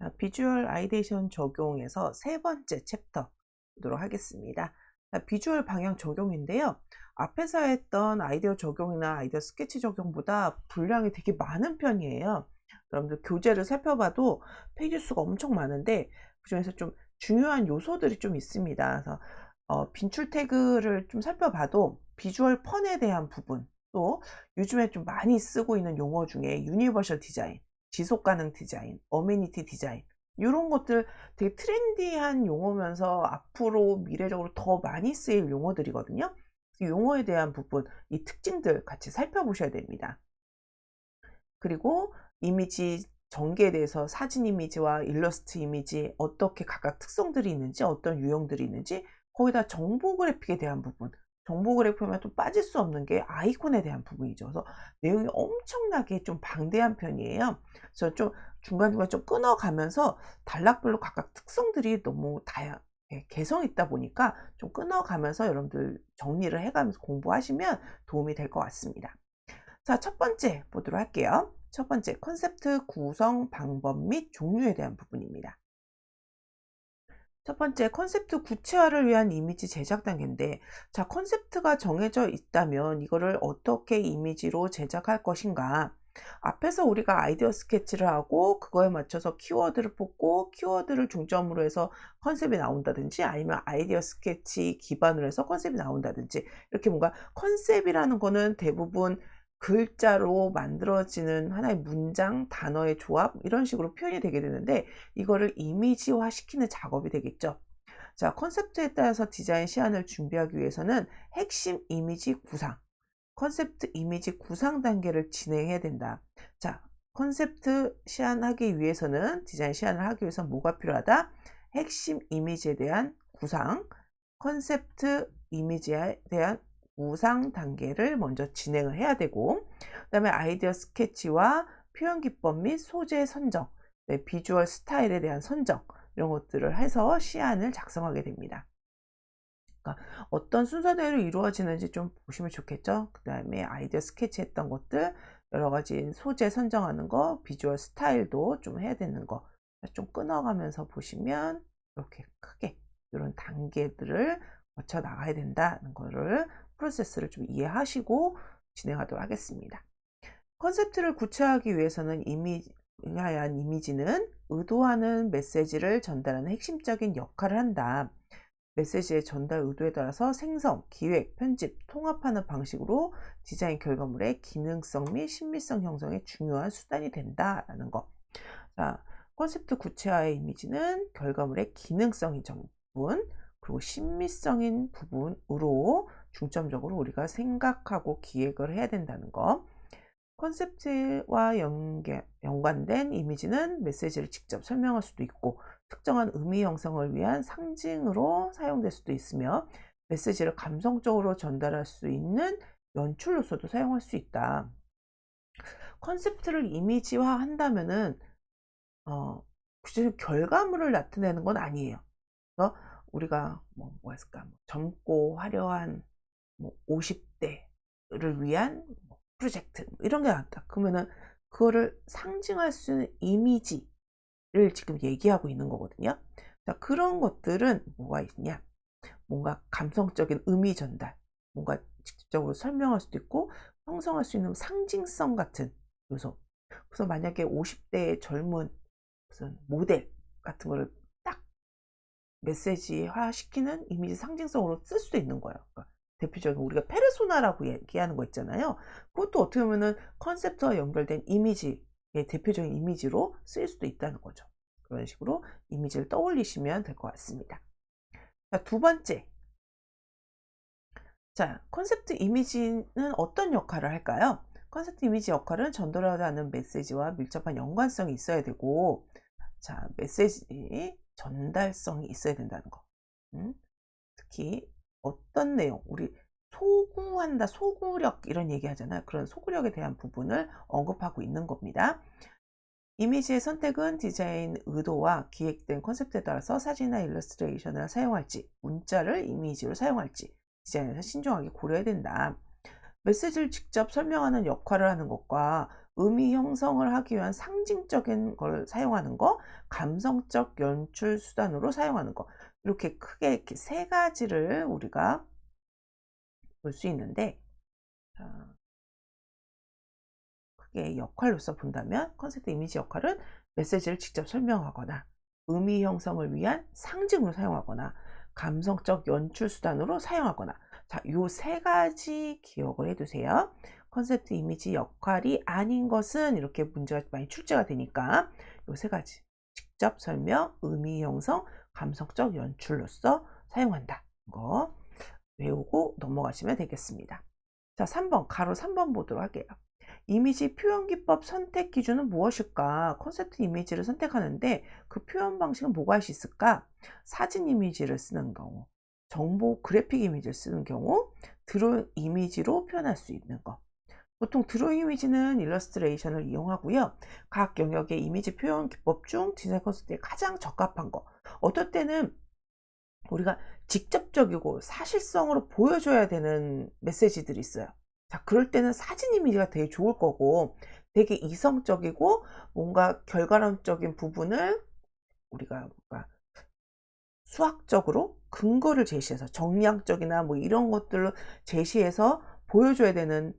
자, 비주얼 아이디에이션 적용에서 세 번째 챕터 보도록 하겠습니다. 자, 비주얼 방향 적용인데요. 앞에서 했던 아이디어 적용이나 아이디어 스케치 적용보다 분량이 되게 많은 편이에요. 여러분들 교재를 살펴봐도 페이지 수가 엄청 많은데 그중에서 좀 중요한 요소들이 좀 있습니다. 그래서 빈출 태그를 좀 살펴봐도 비주얼 펀에 대한 부분, 또 요즘에 좀 많이 쓰고 있는 용어 중에 유니버셜 디자인, 지속 가능 디자인, 어메니티 디자인, 요런 것들 되게 트렌디한 용어면서 앞으로 미래적으로 더 많이 쓰일 용어들이거든요. 용어에 대한 부분, 이 특징들 같이 살펴보셔야 됩니다. 그리고 이미지 전개에 대해서 사진 이미지와 일러스트 이미지 어떻게 각각 특성들이 있는지, 어떤 유형들이 있는지, 거기다 정보 그래픽에 대한 부분, 정보 그래픽하면 또 빠질 수 없는 게 아이콘에 대한 부분이죠. 그래서 내용이 엄청나게 좀 방대한 편이에요. 그래서 좀 중간중간 좀 끊어가면서 단락별로 각각 특성들이 너무 개성 있다 보니까 좀 끊어가면서 여러분들 정리를 해가면서 공부하시면 도움이 될 것 같습니다. 자, 첫 번째 보도록 할게요. 첫 번째, 컨셉트 구성 방법 및 종류에 대한 부분입니다. 첫 번째, 컨셉트 구체화를 위한 이미지 제작 단계인데, 자, 컨셉트가 정해져 있다면 이거를 어떻게 이미지로 제작할 것인가? 앞에서 우리가 아이디어 스케치를 하고 그거에 맞춰서 키워드를 뽑고 키워드를 중점으로 해서 컨셉이 나온다든지, 아니면 아이디어 스케치 기반으로 해서 컨셉이 나온다든지, 이렇게 뭔가 컨셉이라는 거는 대부분 글자로 만들어지는 하나의 문장, 단어의 조합, 이런 식으로 표현이 되게 되는데, 이거를 이미지화 시키는 작업이 되겠죠. 자, 컨셉트에 따라서 디자인 시안을 준비하기 위해서는 핵심 이미지 구상, 컨셉트 이미지 구상 단계를 진행해야 된다. 자, 컨셉트 시안하기 위해서는, 디자인 시안을 하기 위해서는 뭐가 필요하다? 핵심 이미지에 대한 구상, 컨셉트 이미지에 대한 구상 단계를 먼저 진행을 해야 되고, 그 다음에 아이디어 스케치와 표현 기법 및 소재 선정, 네, 비주얼 스타일에 대한 선정, 이런 것들을 해서 시안을 작성하게 됩니다. 그러니까 어떤 순서대로 이루어지는지 좀 보시면 좋겠죠. 그 다음에 아이디어 스케치 했던 것들, 여러 가지 소재 선정하는 거, 비주얼 스타일도 좀 해야 되는 거, 좀 끊어가면서 보시면 이렇게 크게 이런 단계들을 거쳐 나가야 된다는 거를, 프로세스를 좀 이해하시고 진행하도록 하겠습니다. 컨셉트를 구체화하기 위해서는 이미지는 의도하는 메시지를 전달하는 핵심적인 역할을 한다. 메시지의 전달 의도에 따라서 생성, 기획, 편집, 통합하는 방식으로 디자인 결과물의 기능성 및 신미성 형성에 중요한 수단이 된다라는 거. 자, 컨셉트 구체화의 이미지는 결과물의 기능성인 부분, 그리고 신미성인 부분으로 중점적으로 우리가 생각하고 기획을 해야 된다는 거. 컨셉트와 연관된 이미지는 메시지를 직접 설명할 수도 있고, 특정한 의미 형성을 위한 상징으로 사용될 수도 있으며, 메시지를 감성적으로 전달할 수 있는 연출로서도 사용할 수 있다. 컨셉트를 이미지화 한다면은 구체적인 결과물을 나타내는 건 아니에요. 그래서 우리가 뭐가 있을까? 젊고 화려한 50대를 위한 프로젝트, 이런 게 나왔다. 그러면은 그거를 상징할 수 있는 이미지를 지금 얘기하고 있는 거거든요. 자, 그런 것들은 뭐가 있냐? 뭔가 감성적인 의미 전달, 뭔가 직접적으로 설명할 수도 있고 형성할 수 있는 상징성 같은 요소. 그래서 만약에 50대의 젊은 무슨 모델 같은 거를 딱 메시지화 시키는 이미지 상징성으로 쓸 수도 있는 거예요. 그러니까 대표적인 우리가 페르소나라고 얘기하는 거 있잖아요. 그것도 어떻게 보면은 컨셉트와 연결된 이미지의 대표적인 이미지로 쓰일 수도 있다는 거죠. 그런 식으로 이미지를 떠올리시면 될 것 같습니다. 자, 두 번째. 자, 컨셉트 이미지는 어떤 역할을 할까요? 컨셉트 이미지 역할은 전달하는 메시지와 밀접한 연관성이 있어야 되고, 자, 메시지 전달성이 있어야 된다는 거. 특히 어떤 내용, 우리 소구한다, 소구력, 이런 얘기 하잖아요. 그런 소구력에 대한 부분을 언급하고 있는 겁니다. 이미지의 선택은 디자인 의도와 기획된 컨셉트에 따라서 사진이나 일러스트레이션을 사용할지, 문자를 이미지로 사용할지 디자인에서 신중하게 고려해야 된다. 메시지를 직접 설명하는 역할을 하는 것과 의미 형성을 하기 위한 상징적인 걸 사용하는 거, 감성적 연출 수단으로 사용하는 거. 이렇게 크게 이렇게 세 가지를 우리가 볼 수 있는데, 자, 크게 역할로서 본다면 컨셉트 이미지 역할은 메시지를 직접 설명하거나, 의미 형성을 위한 상징으로 사용하거나, 감성적 연출 수단으로 사용하거나. 자, 요 세 가지 기억을 해 두세요. 컨셉트 이미지 역할이 아닌 것은 이렇게 문제가 많이 출제가 되니까 요 세 가지. 직접 설명, 의미 형성, 감성적 연출로서 사용한다. 이거 외우고 넘어가시면 되겠습니다. 자, 3번, 가로 3번 보도록 할게요. 이미지 표현 기법 선택 기준은 무엇일까? 컨셉트 이미지를 선택하는데 그 표현 방식은 뭐가 할 수 있을까? 사진 이미지를 쓰는 경우, 정보 그래픽 이미지를 쓰는 경우, 드로잉 이미지로 표현할 수 있는 거. 보통 드로잉 이미지는 일러스트레이션을 이용하고요. 각 영역의 이미지 표현 기법 중 디자인 컨셉트에 가장 적합한 거. 어떨 때는 우리가 직접적이고 사실성으로 보여줘야 되는 메시지들이 있어요. 자, 그럴 때는 사진 이미지가 되게 좋을 거고, 되게 이성적이고 뭔가 결과론적인 부분을 우리가 뭔가 수학적으로 근거를 제시해서 정량적이나 뭐 이런 것들로 제시해서 보여줘야 되는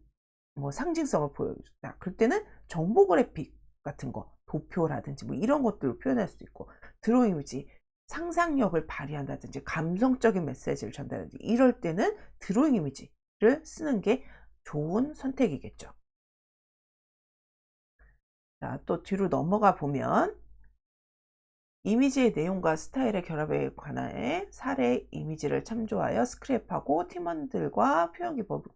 뭐 상징성을 보여준다. 그럴 때는 정보 그래픽 같은 거, 도표라든지 뭐 이런 것들로 표현할 수도 있고, 드로잉 이미지 상상력을 발휘한다든지 감성적인 메시지를 전달하든지 이럴 때는 드로잉 이미지를 쓰는 게 좋은 선택이겠죠. 자, 또 뒤로 넘어가 보면 이미지의 내용과 스타일의 결합에 관한 사례 이미지를 참조하여 스크랩하고 팀원들과 표현 기법을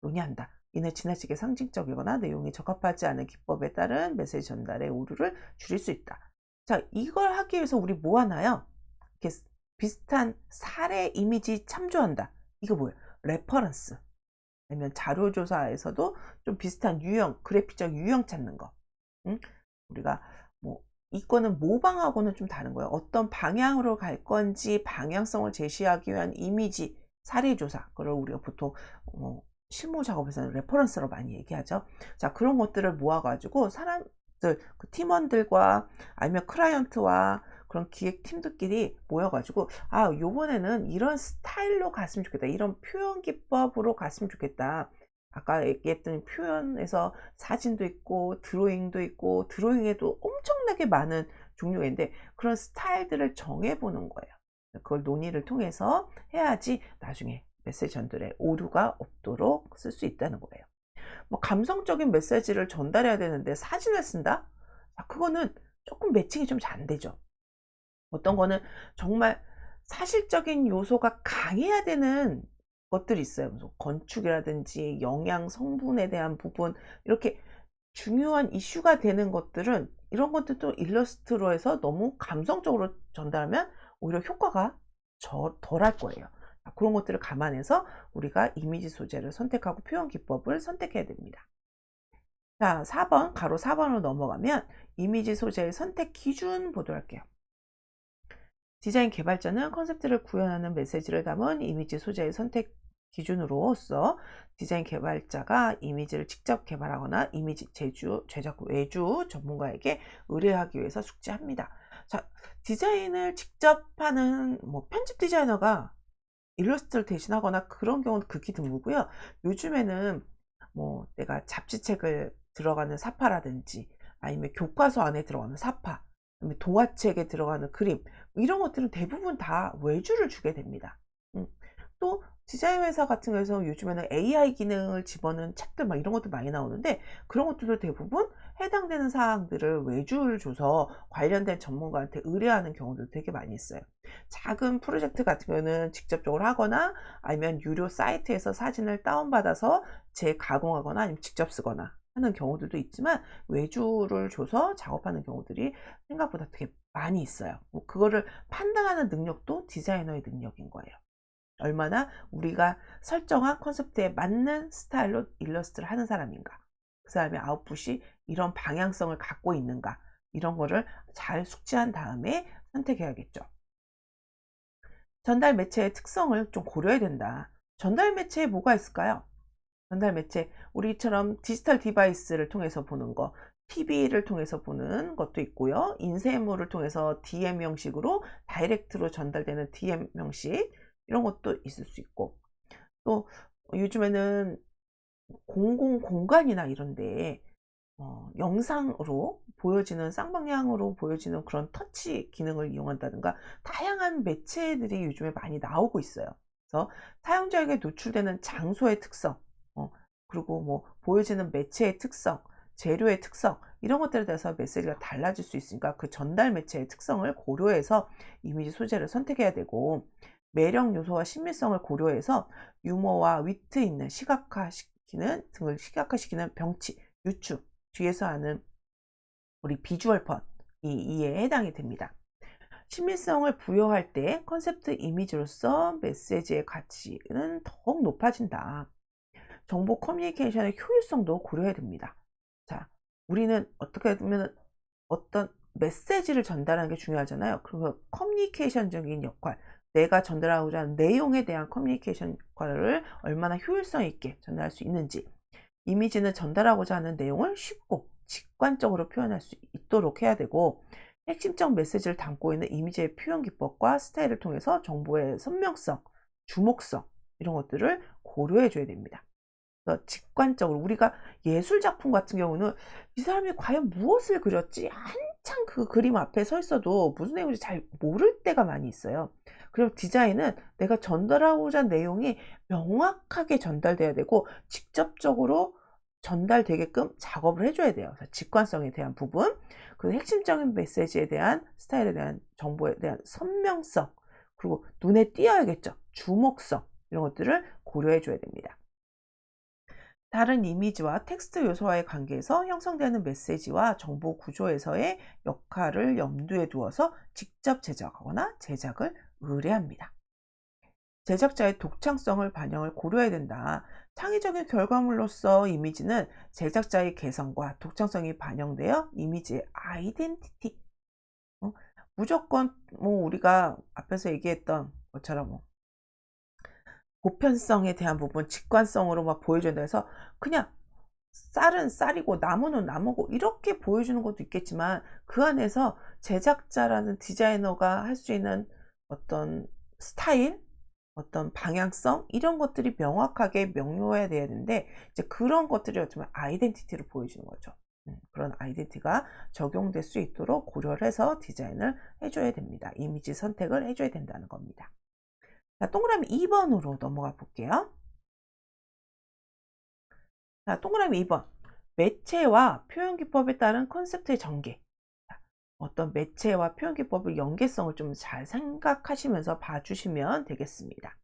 논의한다. 이는 지나치게 상징적이거나 내용이 적합하지 않은 기법에 따른 메시지 전달의 오류를 줄일 수 있다. 자, 이걸 하기 위해서 우리 뭐 하나요? 이렇게 비슷한 사례 이미지 참조한다. 이거 뭐예요? 레퍼런스. 아니면 자료조사에서도 좀 비슷한 유형, 그래픽적 유형 찾는 거. 응? 우리가 뭐 이거는 모방하고는 좀 다른 거예요. 어떤 방향으로 갈 건지 방향성을 제시하기 위한 이미지, 사례조사. 그걸 우리가 보통 실무 작업에서는 레퍼런스로 많이 얘기하죠. 자, 그런 것들을 모아가지고 사람들, 그 팀원들과 아니면 클라이언트와 그런 기획팀들끼리 모여가지고, 아, 요번에는 이런 스타일로 갔으면 좋겠다. 이런 표현 기법으로 갔으면 좋겠다. 아까 얘기했던 표현에서 사진도 있고 드로잉도 있고 드로잉에도 엄청나게 많은 종류가 있는데 그런 스타일들을 정해보는 거예요. 그걸 논의를 통해서 해야지 나중에 메시지 전달에 오류가 없도록 쓸 수 있다는 거예요. 뭐 감성적인 메시지를 전달해야 되는데 사진을 쓴다? 그거는 조금 매칭이 좀 잘 안 되죠. 어떤 거는 정말 사실적인 요소가 강해야 되는 것들이 있어요. 무슨 건축이라든지 영양 성분에 대한 부분, 이렇게 중요한 이슈가 되는 것들은 이런 것들도 일러스트로 해서 너무 감성적으로 전달하면 오히려 효과가 덜할 거예요. 그런 것들을 감안해서 우리가 이미지 소재를 선택하고 표현 기법을 선택해야 됩니다. 자, 4번, 가로 4번으로 넘어가면 이미지 소재의 선택 기준 보도록 할게요. 디자인 개발자는 컨셉트를 구현하는 메시지를 담은 이미지 소재의 선택 기준으로서 디자인 개발자가 이미지를 직접 개발하거나 이미지 제작 외주 전문가에게 의뢰하기 위해서 숙지합니다. 자, 디자인을 직접 하는 뭐 편집 디자이너가 일러스트를 대신하거나 그런 경우는 극히 드물고요. 요즘에는 뭐 내가 잡지책을 들어가는 사파라든지 아니면 교과서 안에 들어가는 사파, 동화책에 들어가는 그림, 이런 것들은 대부분 다 외주를 주게 됩니다. 또 디자인 회사 같은 경우에서 요즘에는 AI 기능을 집어넣은 책들 막 이런 것도 많이 나오는데 그런 것들도 대부분 해당되는 사항들을 외주를 줘서 관련된 전문가한테 의뢰하는 경우도 되게 많이 있어요. 작은 프로젝트 같은 경우는 직접적으로 하거나 아니면 유료 사이트에서 사진을 다운받아서 재가공하거나 아니면 직접 쓰거나 하는 경우들도 있지만 외주를 줘서 작업하는 경우들이 생각보다 되게 많이 있어요. 그거를 판단하는 능력도 디자이너의 능력인 거예요. 얼마나 우리가 설정한 컨셉트에 맞는 스타일로 일러스트를 하는 사람인가, 그 사람의 아웃풋이 이런 방향성을 갖고 있는가, 이런 거를 잘 숙지한 다음에 선택해야겠죠. 전달 매체의 특성을 좀 고려해야 된다. 전달 매체에 뭐가 있을까요? 전달 매체, 우리처럼 디지털 디바이스를 통해서 보는 거, TV를 통해서 보는 것도 있고요. 인쇄물을 통해서 DM 형식으로 다이렉트로 전달되는 DM 형식, 이런 것도 있을 수 있고, 또 요즘에는 공공 공간이나 이런 데에 영상으로 보여지는, 쌍방향으로 보여지는 그런 터치 기능을 이용한다든가 다양한 매체들이 요즘에 많이 나오고 있어요. 그래서 사용자에게 노출되는 장소의 특성, 어 그리고 뭐 보여지는 매체의 특성, 재료의 특성, 이런 것들에 대해서 메시지가 달라질 수 있으니까 그 전달 매체의 특성을 고려해서 이미지 소재를 선택해야 되고, 매력 요소와 신미성을 고려해서 유머와 위트 있는 시각화시키는 등을 시각화시키는 병치, 유추, 뒤에서 하는 우리 비주얼 펀, 이에 해당이 됩니다. 친밀성을 부여할 때 컨셉트 이미지로서 메시지의 가치는 더욱 높아진다. 정보 커뮤니케이션의 효율성도 고려해야 됩니다. 자, 우리는 어떻게 보면 어떤 메시지를 전달하는 게 중요하잖아요. 그리고 커뮤니케이션적인 역할, 내가 전달하고자 하는 내용에 대한 커뮤니케이션 역할을 얼마나 효율성 있게 전달할 수 있는지, 이미지는 전달하고자 하는 내용을 쉽고 직관적으로 표현할 수 있도록 해야 되고, 핵심적 메시지를 담고 있는 이미지의 표현 기법과 스타일을 통해서 정보의 선명성, 주목성, 이런 것들을 고려해 줘야 됩니다. 그래서 직관적으로, 우리가 예술 작품 같은 경우는 이 사람이 과연 무엇을 그렸지 한창 그 그림 앞에 서 있어도 무슨 내용인지 잘 모를 때가 많이 있어요. 그리고 디자인은 내가 전달하고자 하는 내용이 명확하게 전달돼야 되고 직접적으로 전달되게끔 작업을 해 줘야 돼요. 그래서 직관성에 대한 부분, 그 핵심적인 메시지에 대한, 스타일에 대한, 정보에 대한 선명성, 그리고 눈에 띄어야겠죠. 주목성, 이런 것들을 고려해 줘야 됩니다. 다른 이미지와 텍스트 요소와의 관계에서 형성되는 메시지와 정보 구조에서의 역할을 염두에 두어서 직접 제작하거나 제작을 의뢰합니다. 제작자의 독창성을 반영을 고려해야 된다. 창의적인 결과물로서 이미지는 제작자의 개성과 독창성이 반영되어 이미지의 아이덴티티, 어? 무조건 뭐 우리가 앞에서 얘기했던 것처럼 뭐 보편성에 대한 부분, 직관성으로 막 보여준다 해서 그냥 쌀은 쌀이고 나무는 나무고 이렇게 보여주는 것도 있겠지만, 그 안에서 제작자라는 디자이너가 할 수 있는 어떤 스타일, 어떤 방향성, 이런 것들이 명확하게 명료해야 돼야 되는데, 이제 그런 것들이 어쩌면 아이덴티티를 보여주는 거죠. 그런 아이덴티티가 적용될 수 있도록 고려를 해서 디자인을 해 줘야 됩니다. 이미지 선택을 해 줘야 된다는 겁니다. 자, 동그라미 2 번으로 넘어가 볼게요. 자, 동그라미 2 번. 매체와 표현 기법에 따른 컨셉트의 전개. 자, 어떤 매체와 표현 기법의 연계성을 좀 잘 생각하시면서 봐 주시면 되겠습니다.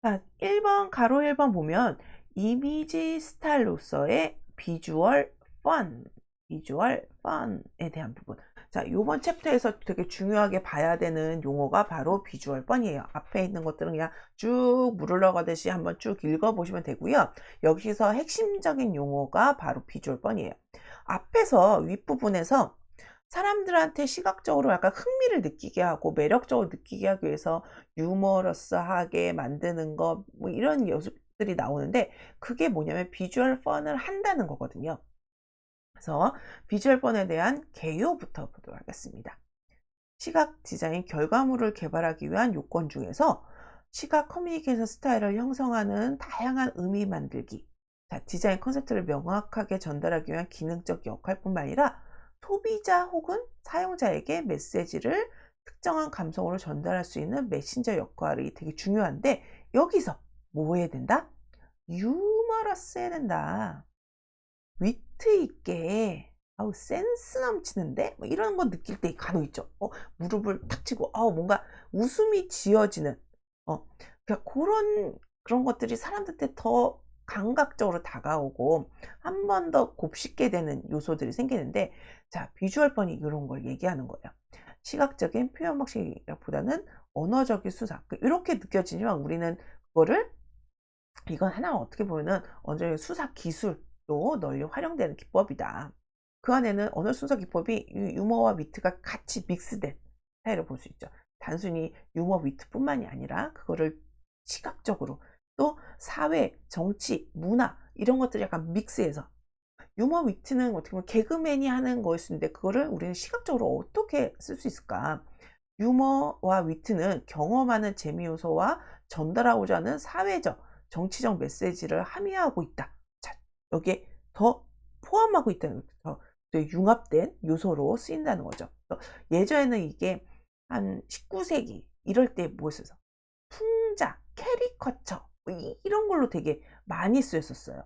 자, 1 번, 가로 1번 보면 이미지 스타일로서의 비주얼 펀에 대한 부분. 자, 요번 챕터에서 되게 중요하게 봐야 되는 용어가 바로 비주얼 펀이에요. 앞에 있는 것들은 그냥 쭉 물 흘러가듯이 한번 쭉 읽어 보시면 되고요. 여기서 핵심적인 용어가 바로 비주얼 펀이에요. 앞에서 윗부분에서 사람들한테 시각적으로 약간 흥미를 느끼게 하고 매력적으로 느끼게 하기 위해서 유머러스하게 만드는 거, 뭐 이런 요소들이 나오는데, 그게 뭐냐면 비주얼 펀을 한다는 거거든요. 그래서 비주얼 펀에 대한 개요부터 보도록 하겠습니다. 시각 디자인 결과물을 개발하기 위한 요건 중에서 시각 커뮤니케이션 스타일을 형성하는 다양한 의미 만들기. 자, 디자인 컨셉트를 명확하게 전달하기 위한 기능적 역할뿐만 아니라 소비자 혹은 사용자에게 메시지를 특정한 감성으로 전달할 수 있는 메신저 역할이 되게 중요한데, 여기서 뭐 해야 된다? 유머러스 해야 된다. 위트 있게, 아우 센스 넘치는데 뭐 이런 거 느낄 때 간혹 있죠. 무릎을 탁 치고 뭔가 웃음이 지어지는, 그러니까 런 그런 것들이 사람들한테 더 감각적으로 다가오고 한 번 더 곱씹게 되는 요소들이 생기는데, 자, 비주얼 펀이 이런 걸 얘기하는 거예요. 시각적인 표현 방식보다는 언어적인 수사, 이렇게 느껴지지만 우리는 그거를, 이건 하나 어떻게 보면은 어느 정도 수사 기술도 널리 활용되는 기법이다. 그 안에는 언어 순서 기법이 유머와 위트가 같이 믹스된 스타일을 볼 수 있죠. 단순히 유머 위트뿐만이 아니라 그거를 시각적으로 또 사회, 정치, 문화 이런 것들이 약간 믹스해서 유머 위트는 어떻게 보면 개그맨이 하는 거일 수 있는데 그거를 우리는 시각적으로 어떻게 쓸 수 있을까? 유머와 위트는 경험하는 재미 요소와 전달하고자 하는 사회적, 정치적 메시지를 함의하고 있다. 자, 여기에 더 포함하고 있다는 거죠. 더 융합된 요소로 쓰인다는 거죠. 예전에는 이게 한 19세기 이럴 때 뭐였어요? 풍자, 캐리커처 이런 걸로 되게 많이 쓰였었어요.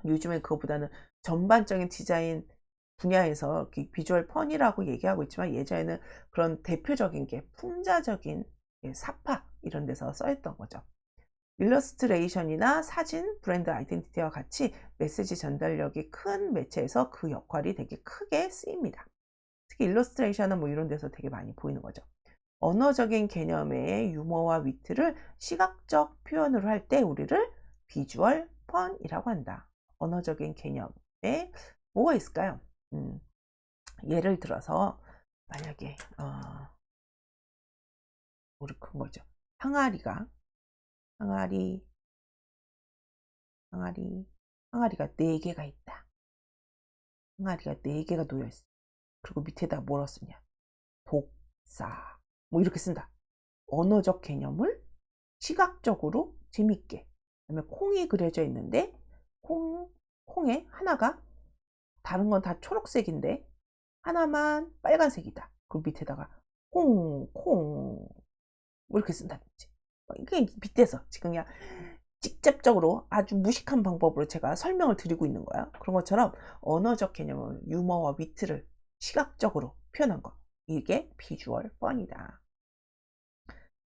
요즘엔 그거보다는 전반적인 디자인 분야에서 비주얼 펀이라고 얘기하고 있지만 예전에는 그런 대표적인 게 풍자적인 사파 이런 데서 써있던 거죠. 일러스트레이션이나 사진, 브랜드 아이덴티티와 같이 메시지 전달력이 큰 매체에서 그 역할이 되게 크게 쓰입니다. 특히 일러스트레이션은 뭐 이런 데서 되게 많이 보이는 거죠. 언어적인 개념의 유머와 위트를 시각적 표현으로 할 때 우리를 비주얼 펀이라고 한다. 언어적인 개념에 뭐가 있을까요? 예를 들어서 만약에 우리 큰 거죠. 항아리가 항아리 항아리가 4개가 있다. 항아리가 4개가 놓여 있어. 그리고 밑에다 뭐라 쓰냐? 독사. 뭐 이렇게 쓴다. 언어적 개념을 시각적으로 재밌게. 그다음에 콩이 그려져 있는데 콩에 하나가 다른 건 다 초록색인데 하나만 빨간색이다. 그 밑에다가 콩 뭐 이렇게 쓴다든지. 이게 빗대서 지금 그냥 직접적으로 아주 무식한 방법으로 제가 설명을 드리고 있는 거야. 그런 것처럼 언어적 개념을 유머와 위트를 시각적으로 표현한 거. 이게 비주얼 펀이다.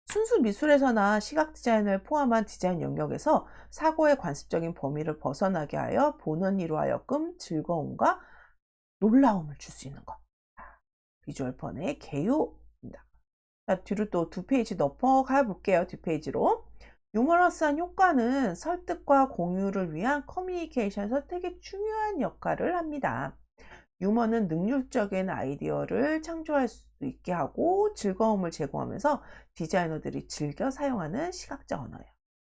순수 미술에서나 시각 디자인을 포함한 디자인 영역에서 사고의 관습적인 범위를 벗어나게 하여 보는 이로 하여금 즐거움과 놀라움을 줄 수 있는 것. 비주얼 펀의 개요입니다. 자, 뒤로 또 2페이지 넘어가 볼게요. 뒷페이지로. 유머러스한 효과는 설득과 공유를 위한 커뮤니케이션에서 되게 중요한 역할을 합니다. 유머는 능률적인 아이디어를 창조할 수 있게 하고 즐거움을 제공하면서 디자이너들이 즐겨 사용하는 시각적 언어예요.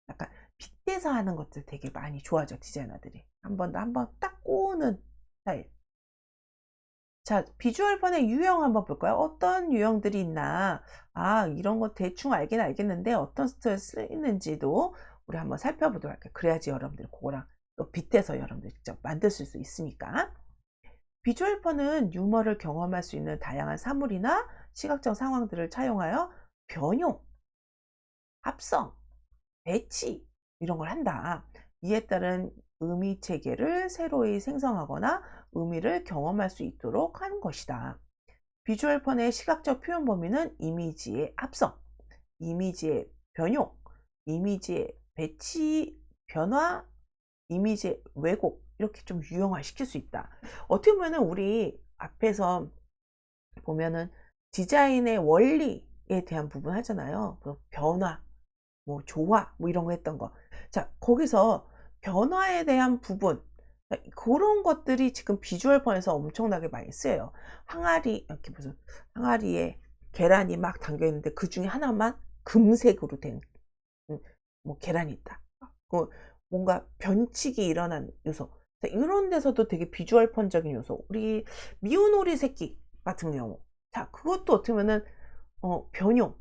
약간 빗대서 하는 것들 되게 많이 좋아하죠, 디자이너들이. 한 번 딱 꼬는 스타일. 자, 비주얼 펀의 유형 한번 볼까요? 어떤 유형들이 있나? 이런 거 대충 알긴 알겠는데 어떤 스타일 쓰이는지도 우리 한번 살펴보도록 할게요. 그래야지 여러분들 그거랑 또 빗대서 여러분들 직접 만들 수 있으니까. 비주얼 펀은 유머를 경험할 수 있는 다양한 사물이나 시각적 상황들을 차용하여 변형, 합성, 배치 이런 걸 한다. 이에 따른 의미 체계를 새로이 생성하거나 의미를 경험할 수 있도록 하는 것이다. 비주얼 펀의 시각적 표현 범위는 이미지의 합성, 이미지의 변형, 이미지의 배치, 변화, 이미지의 왜곡 이렇게 좀 유형화시킬 수 있다. 어떻게 보면은 우리 앞에서 보면은 디자인의 원리에 대한 부분 하잖아요. 변화, 뭐 조화, 뭐 이런 거 했던 거. 자, 거기서 변화에 대한 부분 그런 것들이 지금 비주얼 펀에서 엄청나게 많이 쓰여요. 항아리 이렇게 무슨 항아리에 계란이 막 담겨 있는데 그 중에 하나만 금색으로 된 뭐 계란이 있다. 그 뭔가 변칙이 일어난 요소. 이런 데서도 되게 비주얼 펀적인 요소. 우리 미운 오리 새끼 같은 경우. 자, 그것도 어떻게 보면은 변형에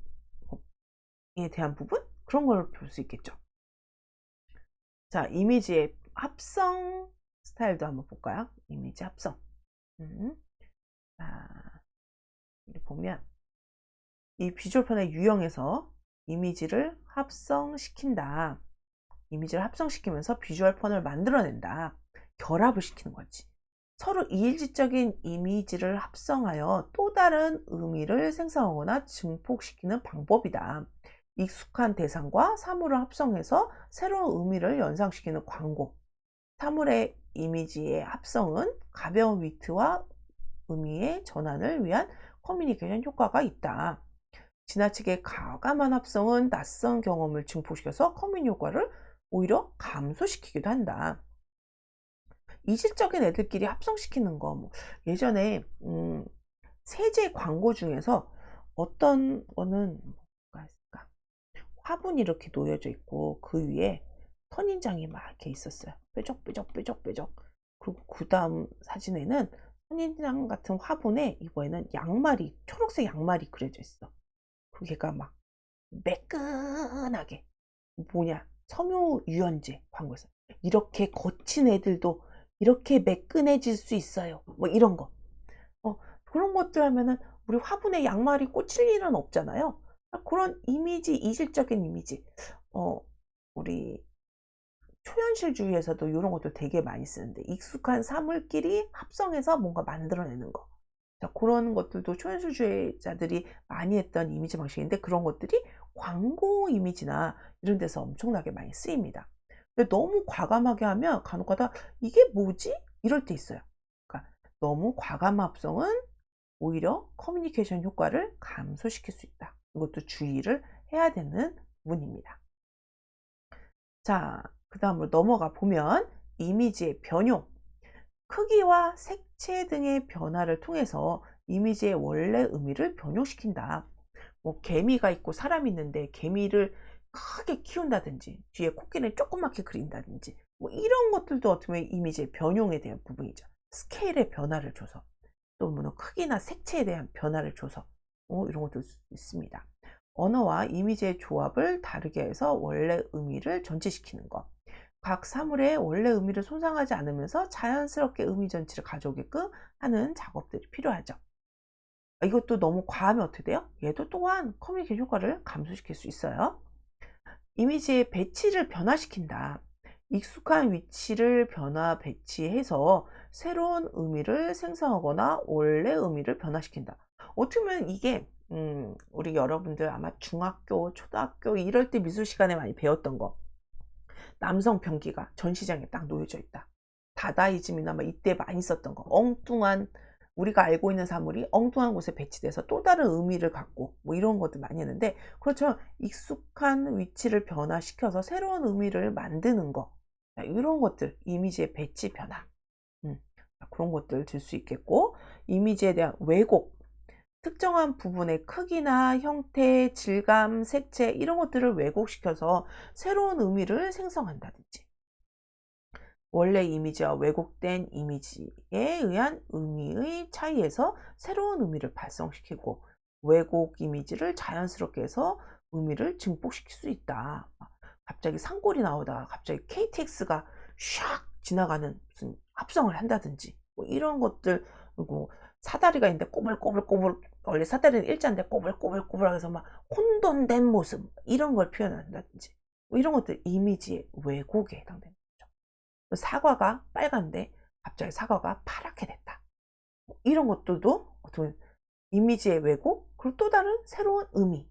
대한 부분? 그런 걸 볼 수 있겠죠. 자, 이미지의 합성 스타일도 한번 볼까요? 이미지 합성. 자, 여기 보면 이 비주얼 펀의 유형에서 이미지를 합성시킨다. 이미지를 합성시키면서 비주얼 펀을 만들어낸다. 결합을 시키는 거지. 서로 이일지적인 이미지를 합성하여 또 다른 의미를 생성하거나 증폭시키는 방법이다. 익숙한 대상과 사물을 합성해서 새로운 의미를 연상시키는 광고. 사물의 이미지의 합성은 가벼운 위트와 의미의 전환을 위한 커뮤니케이션 효과가 있다. 지나치게 과감한 합성은 낯선 경험을 증폭시켜서 커뮤니 효과를 오히려 감소시키기도 한다. 이질적인 애들끼리 합성시키는 거, 뭐 예전에 세제 광고 중에서 어떤 거는 뭐가 있을까? 화분이 이렇게 놓여져 있고 그 위에 선인장이 막 이렇게 있었어요. 뾰족뾰족. 그리고 그다음 사진에는 선인장 같은 화분에 이번에는 양말이, 초록색 양말이 그려져 있어. 그게가 막 매끈하게, 뭐냐, 섬유유연제 광고에서 이렇게 거친 애들도 이렇게 매끈해질 수 있어요. 뭐 이런 거. 그런 것들 하면은 우리 화분에 양말이 꽂힐 일은 없잖아요. 그런 이미지, 이질적인 이미지. 우리 초현실주의에서도 이런 것들 되게 많이 쓰는데, 익숙한 사물끼리 합성해서 뭔가 만들어내는 거. 자, 그런 것들도 초현실주의자들이 많이 했던 이미지 방식인데, 그런 것들이 광고 이미지나 이런 데서 엄청나게 많이 쓰입니다. 근데 너무 과감하게 하면 간혹가다 이게 뭐지? 이럴 때 있어요. 그러니까 너무 과감 합성은 오히려 커뮤니케이션 효과를 감소시킬 수 있다. 이것도 주의를 해야 되는 부분입니다. 자, 그 다음으로 넘어가 보면 이미지의 변형, 크기와 색채 등의 변화를 통해서 이미지의 원래 의미를 변형시킨다. 뭐 개미가 있고 사람이 있는데 개미를 크게 키운다든지 뒤에 코끼리를 조그맣게 그린다든지 뭐 이런 것들도 어떻게 보면 이미지의 변형에 대한 부분이죠. 스케일의 변화를 줘서, 또 뭐 크기나 색채에 대한 변화를 줘서 이런 것도 있습니다. 언어와 이미지의 조합을 다르게 해서 원래 의미를 전치시키는 것. 각 사물의 원래 의미를 손상하지 않으면서 자연스럽게 의미 전치를 가져오게끔 하는 작업들이 필요하죠. 이것도 너무 과하면 어떻게 돼요? 얘도 또한 커뮤니케이션 효과를 감소시킬 수 있어요. 이미지의 배치를 변화시킨다. 익숙한 위치를 배치해서 새로운 의미를 생성하거나 원래 의미를 변화시킨다. 어떻게 보면 이게 우리 여러분들 아마 중학교, 초등학교 이럴 때 미술 시간에 많이 배웠던 거. 남성 병기가 전시장에 딱 놓여져 있다. 다다이즘이나 막 이때 많이 썼던 거. 엉뚱한, 우리가 알고 있는 사물이 엉뚱한 곳에 배치돼서 또 다른 의미를 갖고 뭐 이런 것들 많이 했는데, 그렇죠. 익숙한 위치를 변화시켜서 새로운 의미를 만드는 거. 이런 것들, 이미지의 배치 변화. 그런 것들 들 수 있겠고, 이미지에 대한 왜곡. 특정한 부분의 크기나 형태, 질감, 색채 이런 것들을 왜곡시켜서 새로운 의미를 생성한다든지, 원래 이미지와 왜곡된 이미지에 의한 의미의 차이에서 새로운 의미를 발생시키고, 왜곡 이미지를 자연스럽게 해서 의미를 증폭시킬 수 있다. 갑자기 산골이 나오다가 갑자기 KTX가 샥 지나가는 무슨 합성을 한다든지 뭐 이런 것들. 그리고 사다리가 있는데 꼬불꼬불꼬불, 원래 사다리는 일자인데 꼬불꼬불꼬불하게서 막 혼돈된 모습, 이런 걸 표현한다든지 뭐 이런 것들 이미지의 왜곡에 해당됩니다. 사과가 빨간데 갑자기 사과가 파랗게 됐다. 이런 것들도 어떤 이미지의 왜곡, 그리고 또 다른 새로운 의미,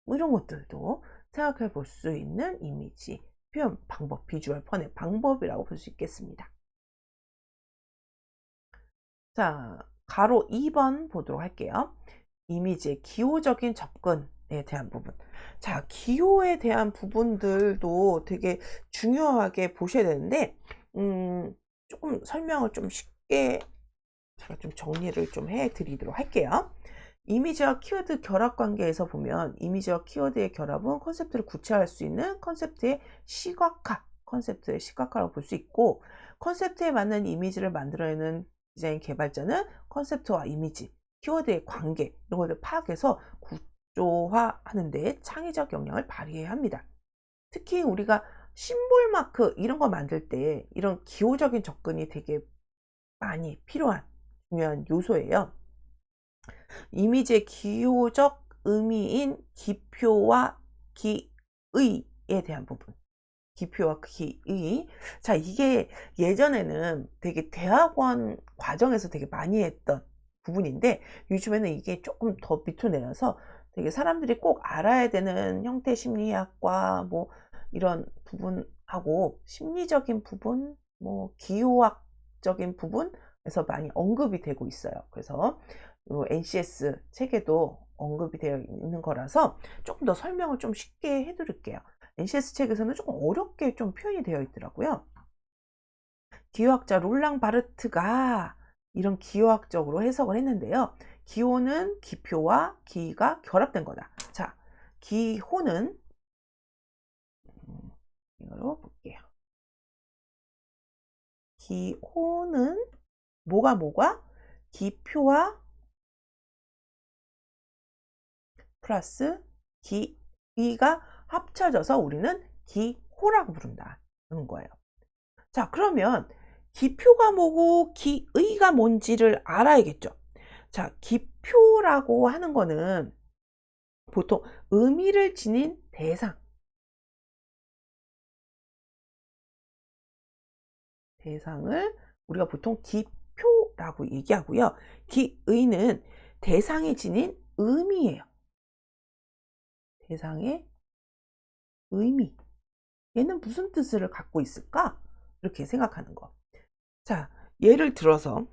이런 것들도 생각해 볼 수 있는 이미지 표현 방법, 비주얼 펀의 방법이라고 볼 수 있겠습니다. 자, 가로 2번 보도록 할게요. 이미지의 기호적인 접근에 대한 부분. 자, 기호에 대한 부분들도 되게 중요하게 보셔야 되는데, 조금 설명을 좀 쉽게 제가 좀 정리를 좀 해드리도록 할게요. 이미지와 키워드 결합 관계에서 보면, 이미지와 키워드의 결합은 컨셉트를 구체화할 수 있는 컨셉트의 시각화라고 볼 수 있고, 컨셉트에 맞는 이미지를 만들어내는 디자인 개발자는 컨셉트와 이미지, 키워드의 관계 이런 것을 파악해서 구조화하는 데 창의적 역량을 발휘해야 합니다. 특히 우리가 심볼 마크 이런 거 만들 때 이런 기호적인 접근이 되게 많이 필요한 중요한 요소예요. 이미지의 기호적 의미인 기표와 기의에 대한 부분. 기표와 기의. 자, 이게 예전에는 되게 대학원 과정에서 되게 많이 했던 부분인데, 요즘에는 이게 조금 더 밑으로 내려서 되게 사람들이 꼭 알아야 되는 형태 심리학과 뭐 이런 부분하고 심리적인 부분, 뭐 기호학적인 부분에서 많이 언급이 되고 있어요. 그래서 NCS 책에도 언급이 되어 있는 거라서 조금 더 설명을 좀 쉽게 해드릴게요. NCS 책에서는 조금 어렵게 좀 표현이 되어 있더라고요. 기호학자 롤랑 바르트가 이런 기호학적으로 해석을 했는데요. 기호는 기표와 기가 결합된 거다. 자, 기호는 이걸로 볼게요. 기호는 뭐가 기표와 플러스 기의가 합쳐져서 우리는 기호라고 부른다는 거예요. 자, 그러면 기표가 뭐고 기의가 뭔지를 알아야겠죠. 자, 기표라고 하는 거는 보통 의미를 지닌 대상을 우리가 보통 기표라고 얘기하고요. 기의는 대상이 지닌 의미예요. 대상의 의미. 얘는 무슨 뜻을 갖고 있을까? 이렇게 생각하는 거. 자, 예를 들어서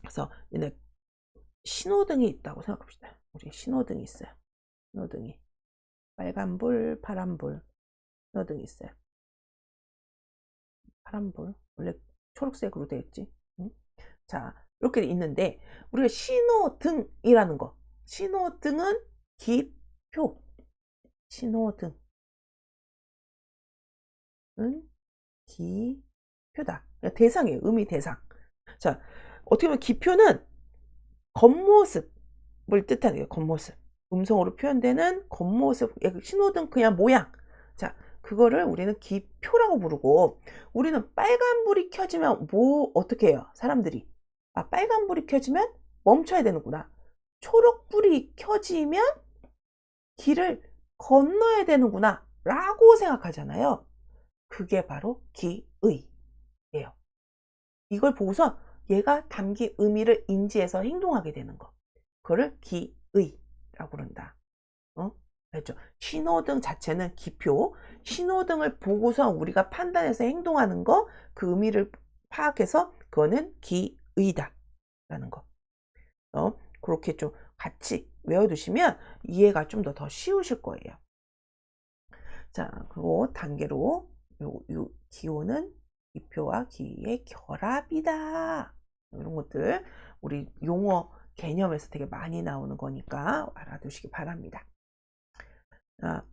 그래서 얘네 신호등이 있다고 생각합시다. 우리 신호등이 있어요. 신호등이 빨간불, 파란불 신호등이 있어요. 파란불 원래 초록색으로 되어 있지. 자, 이렇게 있는데 우리가 신호등이라는 거, 신호등은 기표, 신호등은 기표다. 대상이에요. 의미 대상. 자, 어떻게 보면 기표는 겉모습을 뜻하는 거예요. 겉모습. 음성으로 표현되는 겉모습, 신호등 그냥 모양. 자, 그거를 우리는 기표라고 부르고, 우리는 빨간불이 켜지면 어떻게 해요? 사람들이. 아, 빨간불이 켜지면 멈춰야 되는구나. 초록불이 켜지면 길을 건너야 되는구나. 라고 생각하잖아요. 그게 바로 기의예요. 이걸 보고서 얘가 담긴 의미를 인지해서 행동하게 되는 거. 그거를 기의라고 그런다. 알죠? 신호등 자체는 기표, 신호등을 보고서 우리가 판단해서 행동하는 거, 그 의미를 파악해서 그거는 기의다 라는 거. 그렇게 좀 같이 외워두시면 이해가 좀 더 쉬우실 거예요. 자, 그리고 단계로 요 기호는 기표와 기의 결합이다. 이런 것들 우리 용어 개념에서 되게 많이 나오는 거니까 알아두시기 바랍니다.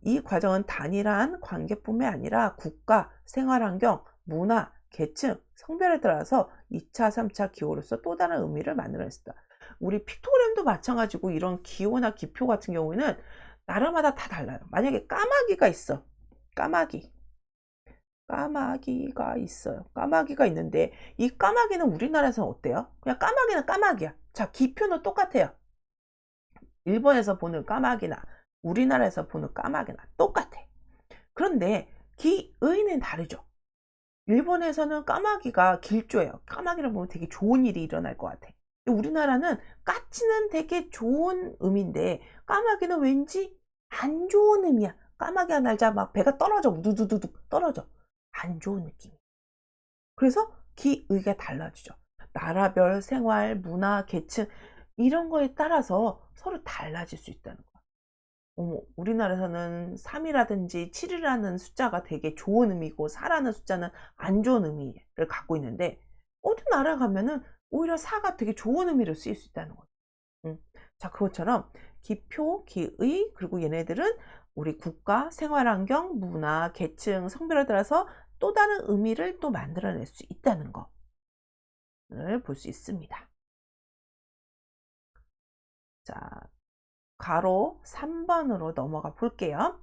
이 과정은 단일한 관계뿐만 아니라 국가, 생활환경, 문화, 계층, 성별에 따라서 2차, 3차 기호로서 또 다른 의미를 만들어냈습니다. 우리 픽토그램도 마찬가지고 이런 기호나 기표 같은 경우에는 나라마다 다 달라요. 만약에 까마귀가 있어. 까마귀가 있어요. 까마귀가 있는데 이 까마귀는 우리나라에서는 어때요? 그냥 까마귀는 까마귀야. 자, 기표는 똑같아요. 일본에서 보는 까마귀나 우리나라에서 보는 까마귀나 똑같아. 그런데 기의는 다르죠. 일본에서는 까마귀가 길조예요. 까마귀를 보면 되게 좋은 일이 일어날 것 같아. 우리나라는 까치는 되게 좋은 의미인데 까마귀는 왠지 안 좋은 의미야. 까마귀가 날자 막 배가 떨어져. 우두두두 떨어져. 안 좋은 느낌. 그래서 기의가 달라지죠. 나라별 생활, 문화, 계층 이런 거에 따라서 서로 달라질 수 있다는 거야. 우리나라에서는 3이라든지 7이라는 숫자가 되게 좋은 의미고 4라는 숫자는 안 좋은 의미를 갖고 있는데 어느 나라 가면은 오히려 4가 되게 좋은 의미로 쓰일 수 있다는 거죠. 자, 그것처럼 기표, 기의, 그리고 얘네들은 우리 국가, 생활환경, 문화, 계층, 성별에 따라서 또 다른 의미를 또 만들어낼 수 있다는 것을 볼 수 있습니다. 자, 가로 3번으로 넘어가 볼게요.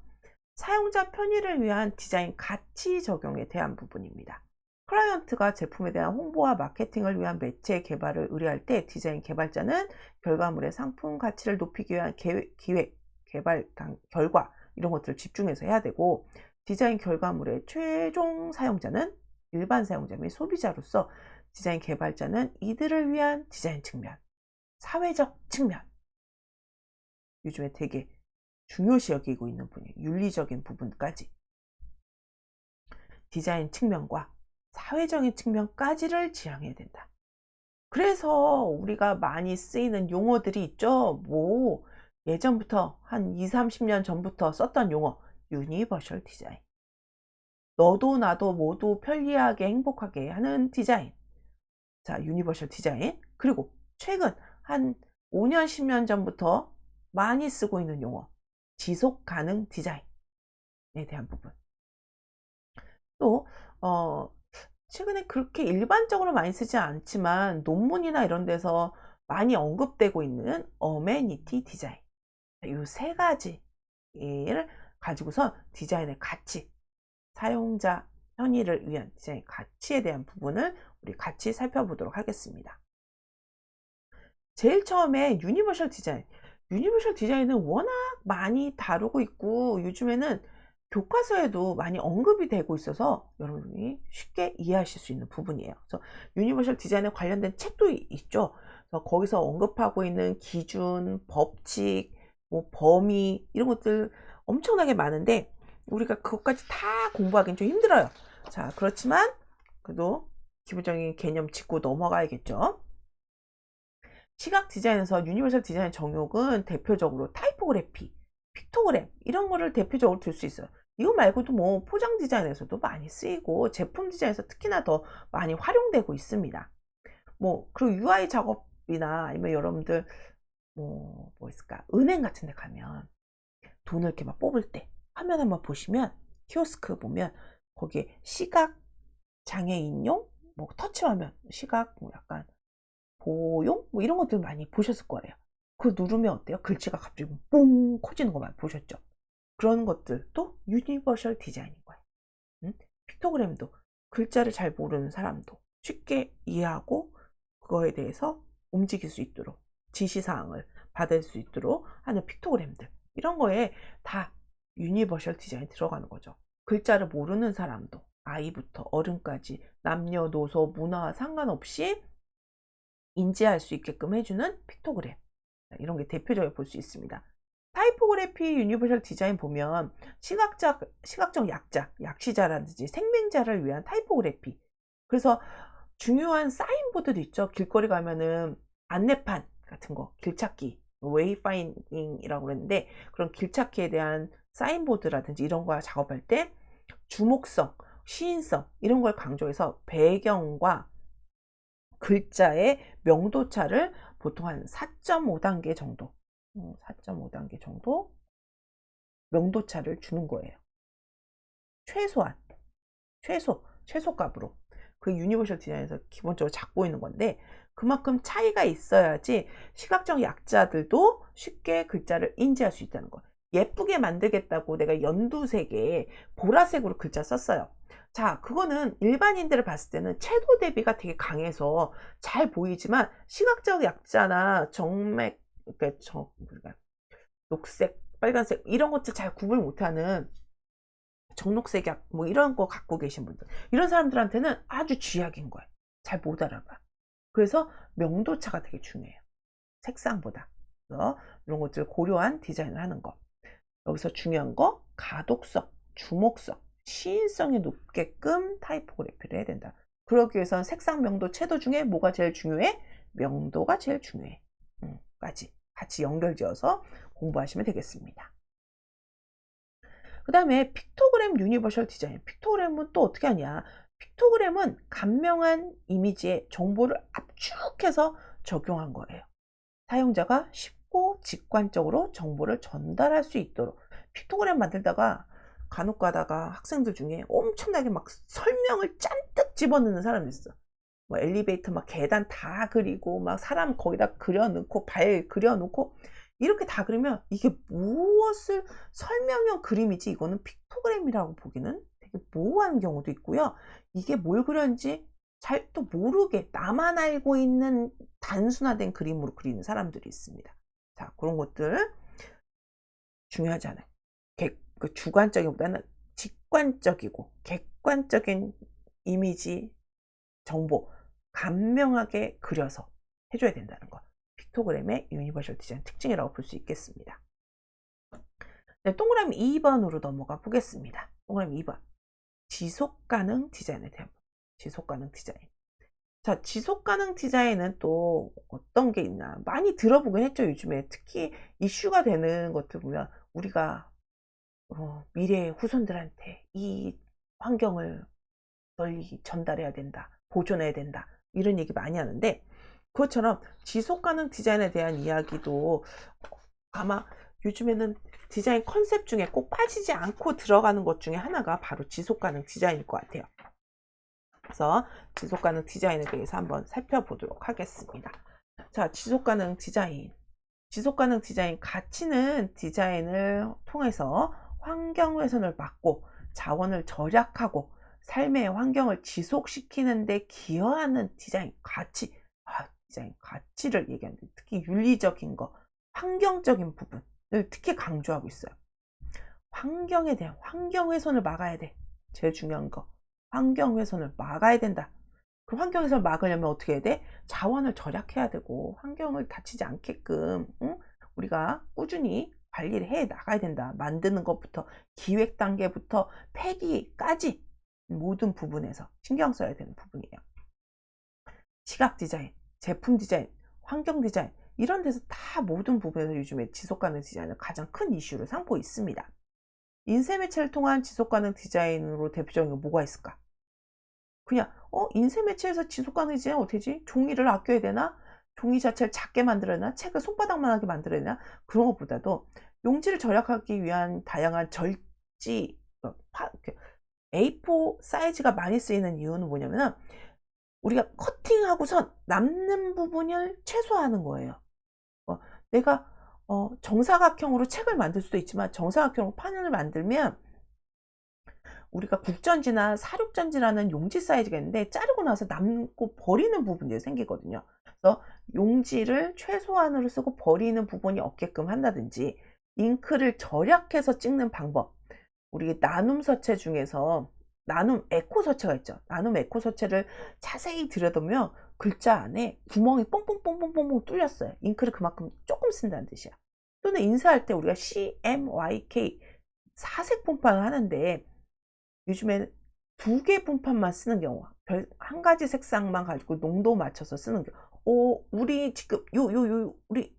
사용자 편의를 위한 디자인 가치 적용에 대한 부분입니다. 클라이언트가 제품에 대한 홍보와 마케팅을 위한 매체 개발을 의뢰할 때 디자인 개발자는 결과물의 상품 가치를 높이기 위한 기획, 개발, 결과 이런 것들을 집중해서 해야 되고 디자인 결과물의 최종 사용자는 일반 사용자 및 소비자로서 디자인 개발자는 이들을 위한 디자인 측면, 사회적 측면 요즘에 되게 중요시 여기고 있는 분이에요. 윤리적인 부분까지 디자인 측면과 사회적인 측면까지를 지향해야 된다. 그래서 우리가 많이 쓰이는 용어들이 있죠. 뭐 예전부터 한 20, 30년 전부터 썼던 용어 유니버셜 디자인. 너도 나도 모두 편리하게 행복하게 하는 디자인. 자, 유니버셜 디자인. 그리고 최근 한 5년, 10년 전부터 많이 쓰고 있는 용어 지속 가능 디자인에 대한 부분. 또 최근에 그렇게 일반적으로 많이 쓰지 않지만 논문이나 이런 데서 많이 언급되고 있는 어메니티 디자인. 이 세 가지를 가지고서 디자인의 가치, 사용자 편의를 위한 디자인 가치에 대한 부분을 우리 같이 살펴보도록 하겠습니다. 제일 처음에 유니버셜 디자인. 유니버셜 디자인은 워낙 많이 다루고 있고 요즘에는 교과서에도 많이 언급이 되고 있어서 여러분이 쉽게 이해하실 수 있는 부분이에요. 그래서 유니버셜 디자인에 관련된 책도 있죠. 그래서 거기서 언급하고 있는 기준, 법칙, 뭐 범위 이런 것들 엄청나게 많은데 우리가 그것까지 다 공부하기는 좀 힘들어요. 자, 그렇지만 그래도 기본적인 개념 짚고 넘어가야겠죠. 시각 디자인에서 유니버설 디자인 정욕은 대표적으로 타이포그래피, 픽토그램 이런 거를 대표적으로 들 수 있어요. 이거 말고도 뭐 포장 디자인에서도 많이 쓰이고 제품 디자인에서 특히나 더 많이 활용되고 있습니다. 뭐 그리고 UI 작업이나 아니면 여러분들 뭐 있을까? 은행 같은 데 가면 돈을 이렇게 막 뽑을 때 화면 한번 보시면 키오스크 보면 거기에 시각 장애인용 뭐 터치 화면, 시각 뭐 약간 보용 뭐 이런 것들 많이 보셨을 거예요. 그거 누르면 어때요? 글씨가 갑자기 뽕 커지는 거 많이 보셨죠? 그런 것들도 유니버셜 디자인인 거예요. 픽토그램도 글자를 잘 모르는 사람도 쉽게 이해하고 그거에 대해서 움직일 수 있도록 지시사항을 받을 수 있도록 하는 픽토그램들 이런 거에 다 유니버셜 디자인이 들어가는 거죠. 글자를 모르는 사람도 아이부터 어른까지 남녀노소 문화와 상관없이 인지할 수 있게끔 해주는 픽토그램 이런 게 대표적으로 볼 수 있습니다. 타이포그래피 유니버셜 디자인 보면 시각적 약자, 약시자라든지 생맹자를 위한 타이포그래피 그래서 중요한 사인보드도 있죠. 길거리 가면은 안내판 같은 거 길찾기 웨이파인딩이라고 그랬는데 그런 길찾기에 대한 사인보드라든지 이런 거 작업할 때 주목성, 시인성 이런 걸 강조해서 배경과 글자의 명도차를 보통 한 4.5단계 정도 4.5단계 정도 명도차를 주는 거예요. 최소한 최소값으로 그 유니버셜 디자인에서 기본적으로 잡고 있는 건데 그만큼 차이가 있어야지 시각적 약자들도 쉽게 글자를 인지할 수 있다는 거. 예쁘게 만들겠다고 내가 연두색에 보라색으로 글자 썼어요. 자, 그거는 일반인들을 봤을 때는 채도 대비가 되게 강해서 잘 보이지만 시각적 약자나 정맥 그러니까 녹색, 빨간색 이런 것들 잘 구분 못하는 정록색 약 뭐 이런 거 갖고 계신 분들 이런 사람들한테는 아주 쥐약인 거예요. 잘 못 알아봐. 그래서 명도차가 되게 중요해요. 색상보다. 그래서 이런 것들을 고려한 디자인을 하는 거. 여기서 중요한 거 가독성, 주목성, 시인성이 높게끔 타이포그래피를 해야 된다. 그러기 위해서는 색상, 명도, 채도 중에 뭐가 제일 중요해? 명도가 제일 중요해. 까지 같이 연결지어서 공부하시면 되겠습니다. 그 다음에 픽토그램 유니버셜 디자인. 픽토그램은 또 어떻게 하냐? 픽토그램은 간명한 이미지에 정보를 압축해서 적용한 거예요. 사용자가 쉽고 직관적으로 정보를 전달할 수 있도록 픽토그램 만들다가 간혹 가다가 학생들 중에 엄청나게 막 설명을 잔뜩 집어넣는 사람이 있어. 뭐 엘리베이터 막 계단 다 그리고 막 사람 거기다 그려놓고 발 그려놓고 이렇게 다 그리면 이게 무엇을 설명형 그림이지 이거는 픽토그램이라고 보기는 되게 모호한 경우도 있고요. 이게 뭘 그렸는지 잘 또 모르게 나만 알고 있는 단순화된 그림으로 그리는 사람들이 있습니다. 자, 그런 것들 중요하지 않아요. 그 주관적이보다는 직관적이고 객관적인 이미지 정보 간명하게 그려서 해줘야 된다는 거. 픽토그램의 유니버셜 디자인 특징이라고 볼 수 있겠습니다. 네, 동그라미 2번으로 넘어가 보겠습니다. 동그라미 2번. 지속가능 디자인에 대한 지속가능 디자인. 자, 지속가능 디자인은 또 어떤 게 있나 많이 들어보긴 했죠. 요즘에 특히 이슈가 되는 것들 보면 우리가 미래의 후손들한테 이 환경을 널리 전달해야 된다, 보존해야 된다 이런 얘기 많이 하는데 그것처럼 지속가능 디자인에 대한 이야기도 아마 요즘에는 디자인 컨셉 중에 꼭 빠지지 않고 들어가는 것 중에 하나가 바로 지속가능 디자인일 것 같아요. 그래서 지속가능 디자인에 대해서 한번 살펴보도록 하겠습니다. 자, 지속가능 디자인. 지속가능 디자인 가치는 디자인을 통해서 환경 훼손을 막고 자원을 절약하고 삶의 환경을 지속시키는 데 기여하는 디자인 가치. 디자인 가치를 얘기하는데 특히 윤리적인 거, 환경적인 부분을 특히 강조하고 있어요. 환경에 대한 환경 훼손을 막아야 돼. 제일 중요한 거. 환경 훼손을 막아야 된다. 그 환경 훼손을 막으려면 어떻게 해야 돼? 자원을 절약해야 되고 환경을 다치지 않게끔 우리가 꾸준히 관리를 해 나가야 된다. 만드는 것부터 기획 단계부터 폐기까지 모든 부분에서 신경 써야 되는 부분이에요. 시각 디자인, 제품 디자인, 환경 디자인 이런 데서 다 모든 부분에서 요즘에 지속가능 디자인을 가장 큰 이슈로 삼고 있습니다. 인쇄 매체를 통한 지속가능 디자인으로 대표적인 게 뭐가 있을까? 그냥 인쇄 매체에서 지속가능 디자인 어떻게 지? 종이를 아껴야 되나? 종이 자체를 작게 만들어야 되나? 책을 손바닥만 하게 만들어야 되나? 그런 것보다도 용지를 절약하기 위한 다양한 절지 A4 사이즈가 많이 쓰이는 이유는 뭐냐면은 우리가 커팅하고선 남는 부분을 최소화하는 거예요. 내가 정사각형으로 책을 만들 수도 있지만 정사각형으로 판을 만들면 우리가 국전지나 사륙전지라는 용지 사이즈가 있는데 자르고 나서 남고 버리는 부분이 생기거든요. 그래서 용지를 최소한으로 쓰고 버리는 부분이 없게끔 한다든지 잉크를 절약해서 찍는 방법. 우리 나눔 서체 중에서 나눔 에코 서체가 있죠. 나눔 에코 서체를 자세히 들여다보면 글자 안에 구멍이 뽕뽕뽕뽕뽕 뚫렸어요. 잉크를 그만큼 조금 쓴다는 뜻이야. 또는 인쇄할 때 우리가 CMYK 사색 분판을 하는데 요즘에는 2개 분판만 쓰는 경우, 한 가지 색상만 가지고 농도 맞춰서 쓰는 경우. 우리 지금 우리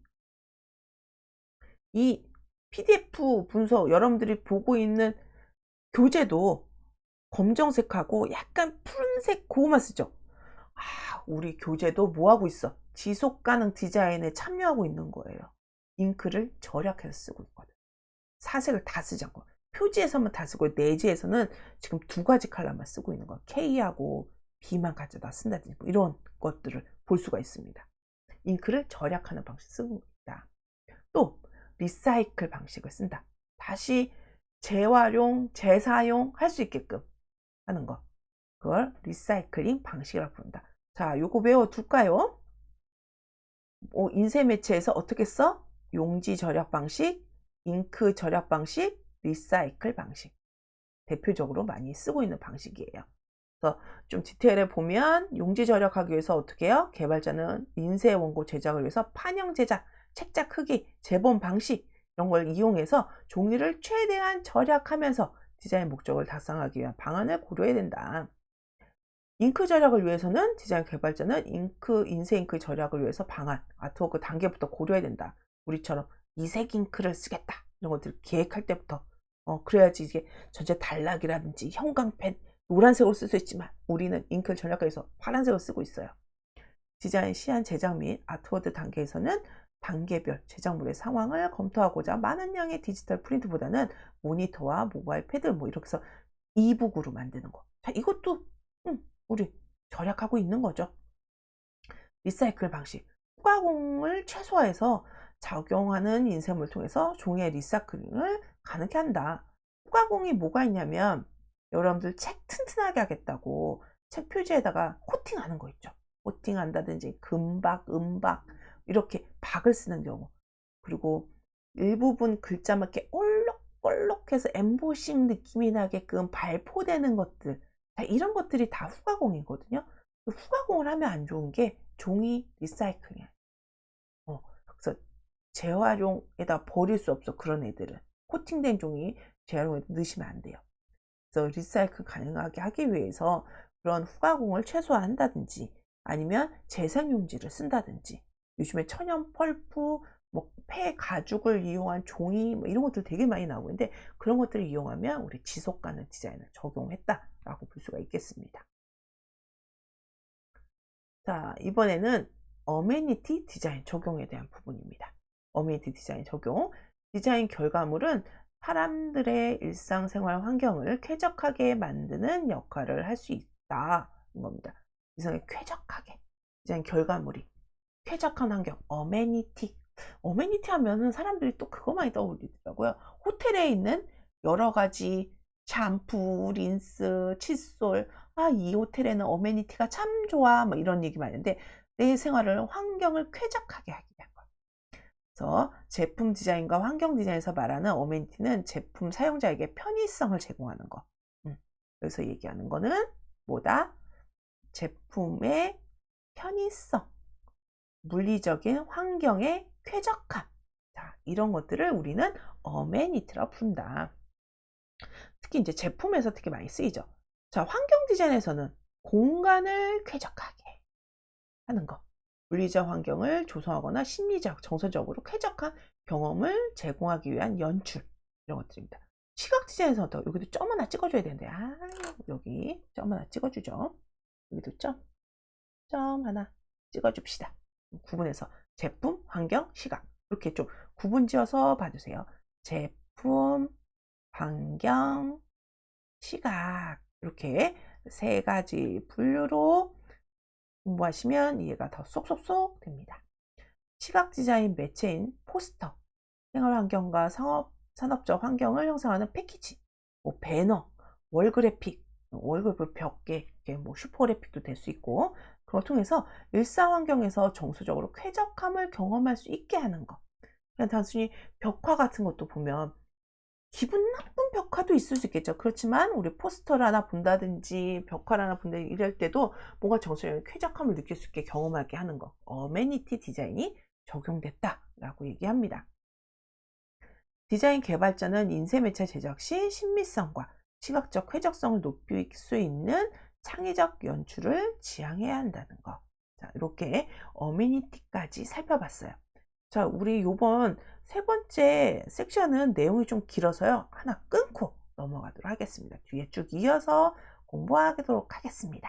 이 PDF 문서 여러분들이 보고 있는 교재도 검정색하고 약간 푸른색 그거만 쓰죠. 우리 교재도 뭐 하고 있어? 지속 가능 디자인에 참여하고 있는 거예요. 잉크를 절약해서 쓰고 있거든. 사색을 다 쓰지 않고. 표지에서만 다 쓰고 내지에서는 지금 2가지 컬러만 쓰고 있는 거. K하고 B만 가져다 쓴다든지 뭐 이런 것들을 볼 수가 있습니다. 잉크를 절약하는 방식 쓰고 있다. 또 리사이클 방식을 쓴다. 다시 재활용, 재사용 할 수 있게끔 하는 거. 그걸 리사이클링 방식이라고 부른다. 자, 요거 외워둘까요? 인쇄 매체에서 어떻게 써? 용지 절약 방식, 잉크 절약 방식, 리사이클 방식. 대표적으로 많이 쓰고 있는 방식이에요. 그래서 좀 디테일해 보면 용지 절약하기 위해서 어떻게 해요? 개발자는 인쇄 원고 제작을 위해서 판형 제작, 책자 크기, 재본 방식 이런 걸 이용해서 종이를 최대한 절약하면서 디자인 목적을 달성하기 위한 방안을 고려해야 된다. 잉크 절약을 위해서는 디자인 개발자는 인쇄 잉크 절약을 위해서 방안, 아트워크 단계부터 고려해야 된다. 우리처럼 이색 잉크를 쓰겠다. 이런 것들을 계획할 때부터 그래야지 이게 전체 단락이라든지 형광펜 노란색으로 쓸 수 있지만 우리는 잉크를 절약해서 파란색으로 쓰고 있어요. 디자인 시안 제작 및 아트워드 단계에서는 단계별 제작물의 상황을 검토하고자 많은 양의 디지털 프린트보다는 모니터와 모바일 패드 뭐 이렇게 해서 이북으로 만드는 거. 자, 이것도 우리 절약하고 있는 거죠. 리사이클 방식. 후가공을 최소화해서 적용하는 인쇄물을 통해서 종이의 리사이클링을 가능케 한다. 후가공이 뭐가 있냐면 여러분들 책 튼튼하게 하겠다고 책 표지에다가 코팅하는 거 있죠. 코팅한다든지 금박, 은박 이렇게 박을 쓰는 경우. 그리고 일부분 글자만 이렇게 올록올록해서 엠보싱 느낌이 나게끔 발포되는 것들. 이런 것들이 다 후가공이거든요. 후가공을 하면 안 좋은 게 종이 리사이클이야. 그래서 재활용에다 버릴 수 없어. 그런 애들은 코팅된 종이 재활용에 넣으시면 안 돼요. 그래서 리사이클 가능하게 하기 위해서 그런 후가공을 최소화한다든지 아니면 재생용지를 쓴다든지 요즘에 천연 펄프 뭐 폐 가죽을 이용한 종이 뭐 이런 것들 되게 많이 나오고 있는데 그런 것들을 이용하면 우리 지속 가능 디자인을 적용했다라고 볼 수가 있겠습니다. 자, 이번에는 어메니티 디자인 적용에 대한 부분입니다. 어메니티 디자인 적용. 디자인 결과물은 사람들의 일상생활 환경을 쾌적하게 만드는 역할을 할 수 있다. 인 겁니다. 이상하게 쾌적하게. 디자인 결과물이. 쾌적한 환경. 어메니티. 어메니티 하면은 사람들이 또 그거 많이 떠올리더라고요. 호텔에 있는 여러 가지 샴푸, 린스, 칫솔. 아, 이 호텔에는 어메니티가 참 좋아. 뭐 이런 얘기 많은데 내 생활을 환경을 쾌적하게 하기 위한 거. 그래서 제품 디자인과 환경 디자인에서 말하는 어메니티는 제품 사용자에게 편의성을 제공하는 거. 여기서 얘기하는 거는 뭐다? 제품의 편의성, 물리적인 환경의 쾌적함. 자, 이런 것들을 우리는 어메니티라고 부른다. 특히 이제 제품에서 특히 많이 쓰이죠. 자, 환경 디자인에서는 공간을 쾌적하게 하는 거. 물리적 환경을 조성하거나 심리적, 정서적으로 쾌적한 경험을 제공하기 위한 연출. 이런 것들입니다. 시각 디자인에서도 여기도 점 하나 찍어줘야 되는데, 아, 여기 점 하나 찍어주죠. 여기도 점 하나 찍어줍시다. 구분해서 제품, 환경, 시각. 이렇게 좀 구분 지어서 봐주세요. 제품, 환경, 시각. 이렇게 세 가지 분류로 공부하시면 이해가 더 쏙쏙쏙 됩니다. 시각 디자인 매체인 포스터, 생활 환경과 산업적 환경을 형성하는 패키지, 뭐 배너, 월그래픽, 월그래픽 벽에 뭐 슈퍼그래픽도 될 수 있고 그걸 통해서 일상 환경에서 정서적으로 쾌적함을 경험할 수 있게 하는 거. 그냥 단순히 벽화 같은 것도 보면 기분 나쁜 벽화도 있을 수 있겠죠. 그렇지만 우리 포스터를 하나 본다든지 벽화를 하나 본다든지 이럴 때도 뭔가 정서적인 쾌적함을 느낄 수 있게 경험하게 하는 거. 어메니티 디자인이 적용됐다라고 얘기합니다. 디자인 개발자는 인쇄매체 제작 시 신미성과 시각적 쾌적성을 높일 수 있는 창의적 연출을 지향해야 한다는 거. 자, 이렇게 어메니티까지 살펴봤어요. 자, 우리 요번 세 번째 섹션은 내용이 좀 길어서요. 하나 끊고 넘어가도록 하겠습니다. 뒤에 쭉 이어서 공부하도록 하겠습니다.